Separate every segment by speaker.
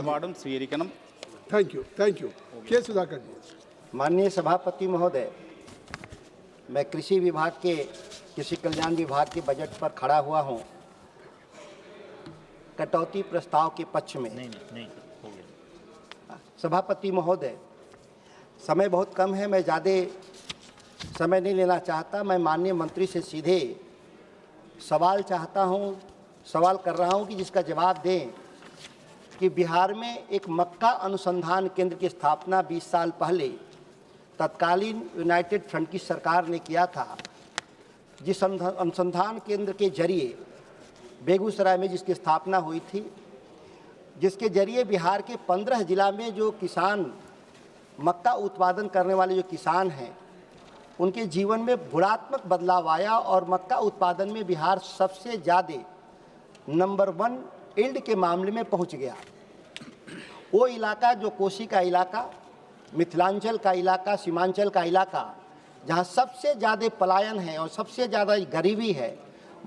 Speaker 1: निलपाडं स्वीकरणं।
Speaker 2: Thank you के सुधाकर जी।
Speaker 3: माननीय सभापति महोदय, मैं कृषि विभाग के कृषि कल्याण विभाग के बजट पर खड़ा हुआ हूं, कटौती प्रस्ताव के पक्ष में। नहीं हो गया। सभापति महोदय, समय बहुत कम है, मैं ज़्यादा समय नहीं लेना चाहता। मैं माननीय मंत्री से सीधे सवाल कर रहा हूं कि जिसका जवाब दें कि बिहार में एक मक्का अनुसंधान केंद्र की स्थापना 20 साल पहले तत्कालीन यूनाइटेड फ्रंट की सरकार ने किया था। जिस अनुसंधान केंद्र के जरिए बेगूसराय में जिसकी स्थापना हुई थी, जिसके जरिए बिहार के 15 जिला में जो किसान मक्का उत्पादन करने वाले जो किसान हैं, उनके जीवन में गुणात्मक बदलाव आया और मक्का उत्पादन में बिहार सबसे ज़्यादा नंबर 1 यील्ड के मामले में पहुंच गया। वो इलाका जो कोसी का इलाका, मिथिलांचल का इलाका, सीमांचल का इलाका, जहां सबसे ज़्यादा पलायन है और सबसे ज़्यादा गरीबी है,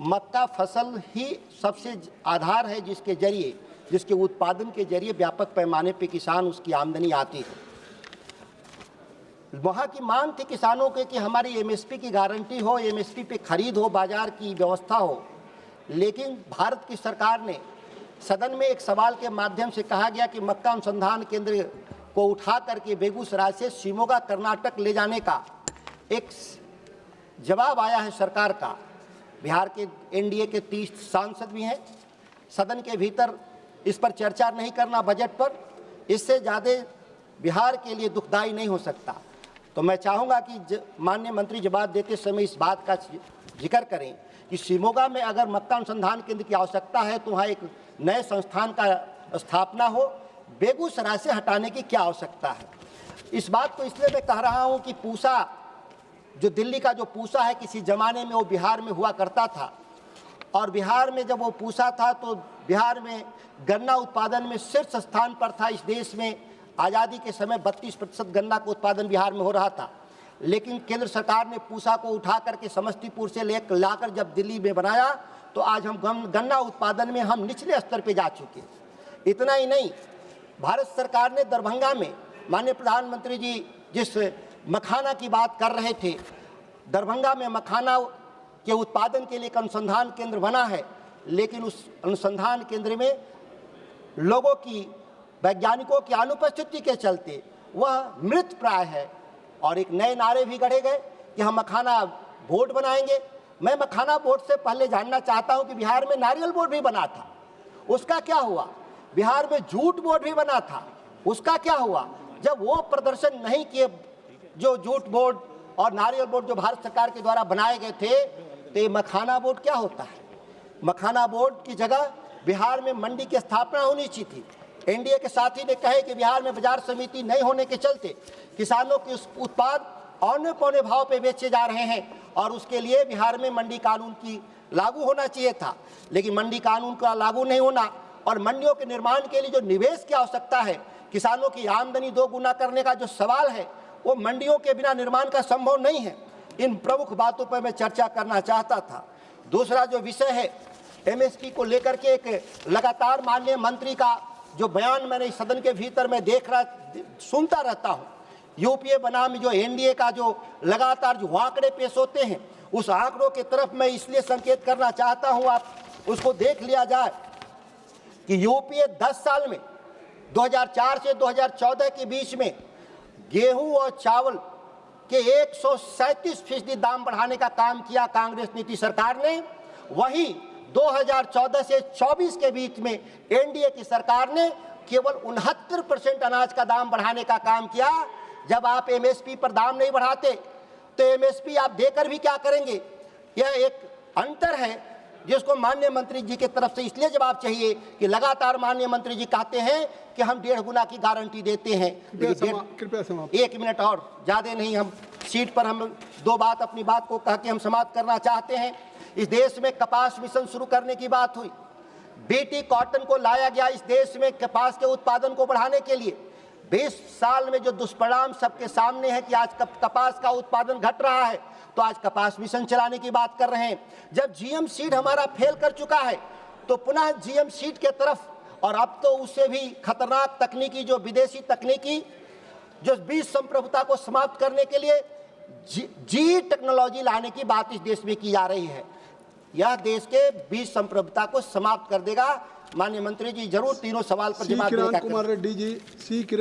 Speaker 3: मक्का फसल ही सबसे आधार है जिसके उत्पादन के जरिए व्यापक पैमाने पर किसान उसकी आमदनी आती है। वहाँ की मांग थी किसानों के कि हमारी एमएसपी की गारंटी हो, एमएसपी पे खरीद हो, बाजार की व्यवस्था हो। लेकिन भारत की सरकार ने सदन में एक सवाल के माध्यम से कहा गया कि मक्का अनुसंधान केंद्र को उठा करके बेगूसराय से शिमोगा कर्नाटक ले जाने का एक जवाब आया है सरकार का। बिहार के एनडीए के 30 सांसद भी हैं। सदन के भीतर इस पर चर्चा नहीं करना बजट पर, इससे ज़्यादा बिहार के लिए दुखदायी नहीं हो सकता। तो मैं चाहूँगा कि माननीय मंत्री जवाब देते समय इस बात का जिक्र करें कि शिमोगा में अगर मक्का अनुसंधान केंद्र की आवश्यकता है तो वहाँ एक नए संस्थान का स्थापना हो, बेगूसराय से हटाने की क्या आवश्यकता है। इस बात को इसलिए मैं कह रहा हूँ कि पूसा जो दिल्ली का जो पूसा है, किसी ज़माने में वो बिहार में हुआ करता था, और बिहार में जब वो पूसा था तो बिहार में गन्ना उत्पादन में शीर्ष स्थान पर था। इस देश में आज़ादी के समय 32% गन्ना का उत्पादन बिहार में हो रहा था। लेकिन केंद्र सरकार ने पूसा को उठा करके समस्तीपुर से लाकर जब दिल्ली में बनाया तो आज हम गन्ना उत्पादन में हम निचले स्तर पे जा चुके। इतना ही नहीं, भारत सरकार ने दरभंगा में, माननीय प्रधानमंत्री जी जिस मखाना की बात कर रहे थे, दरभंगा में मखाना के उत्पादन के लिए एक अनुसंधान केंद्र बना है। लेकिन उस अनुसंधान केंद्र में लोगों की, वैज्ञानिकों की अनुपस्थिति के चलते वह मृत प्राय है। और एक नए नारे भी गढ़े गए कि हम मखाना बोर्ड बनाएंगे। मैं मखाना बोर्ड से पहले जानना चाहता हूं कि बिहार में नारियल बोर्ड भी बना था, उसका क्या हुआ? बिहार में जूट बोर्ड भी बना था, उसका क्या हुआ? जब वो प्रदर्शन नहीं किए, जो जूट बोर्ड और नारियल बोर्ड जो भारत सरकार के द्वारा बनाए गए थे, तो ये मखाना बोर्ड क्या होता है? मखाना बोर्ड की जगह बिहार में मंडी की स्थापना होनी चाहिए थी। एनडीए के साथी ने कहे कि बिहार में बाजार समिति नहीं होने के चलते किसानों के उत्पाद औने पौने भाव पे बेचे जा रहे हैं, और उसके लिए बिहार में मंडी कानून की लागू होना चाहिए था। लेकिन मंडी कानून का लागू नहीं होना और मंडियों के निर्माण के लिए जो निवेश की आवश्यकता है, किसानों की आमदनी 2 गुना करने का जो सवाल है, वो मंडियों के बिना निर्माण का संभव नहीं है। इन प्रमुख बातों पर मैं चर्चा करना चाहता था। दूसरा जो विषय है, एमएसपी को लेकर के एक लगातार माननीय मंत्री का जो बयान मैंने इस सदन के भीतर में सुनता रहता हूँ, यूपीए बनाम जो एनडीए का जो लगातार जो आंकड़े पेश होते हैं, उस आंकड़ों की तरफ मैं इसलिए संकेत करना चाहता हूँ, आप उसको देख लिया जाए कि यूपीए 10 साल में 2004 से 2014 के बीच में गेहूं और चावल के 137% दाम बढ़ाने का काम किया कांग्रेस नीति सरकार ने। वहीं 2014 से 24 के बीच में एनडीए की सरकार ने केवल 69% अनाज का दाम बढ़ाने का काम किया। जब आप एमएसपी पर दाम नहीं बढ़ाते तो एमएसपी आप देकर भी क्या करेंगे? यह एक अंतर है जिसको माननीय मंत्री जी की तरफ से इसलिए जवाब चाहिए कि लगातार माननीय मंत्री जी कहते हैं कि हम 1.5 गुना की गारंटी देते हैं।
Speaker 2: कृपया समाप्त।
Speaker 3: 1 मिनट और, ज़्यादा नहीं, हम सीट पर हम 2 बात अपनी बात को कह के हम समाप्त करना चाहते हैं। इस देश में कपास मिशन शुरू करने की बात हुई, बीटी कॉटन को लाया गया इस देश में कपास के उत्पादन को बढ़ाने के लिए। 20 साल में जो दुष्परिणाम सबके सामने है कि आज कपास का उत्पादन घट रहा है, तो आज कपास मिशन चलाने की बात कर रहे हैं। जब जीएम सीड हमारा फेल कर चुका है तो पुनः जीएम सीड के तरफ और अब तो उससे भी खतरनाक तकनीकी, जो विदेशी तकनीकी, जो बीज संप्रभुता को समाप्त करने के लिए जी टेक्नोलॉजी लाने की बात इस देश में की जा रही है। यह देश के बीज संप्रभुता को समाप्त कर देगा। माननीय मंत्री जी जरूर तीनों सवाल पर
Speaker 2: सी
Speaker 3: जवाब
Speaker 2: किरण
Speaker 3: देगा।
Speaker 2: कुमार रेड्डी जी, सी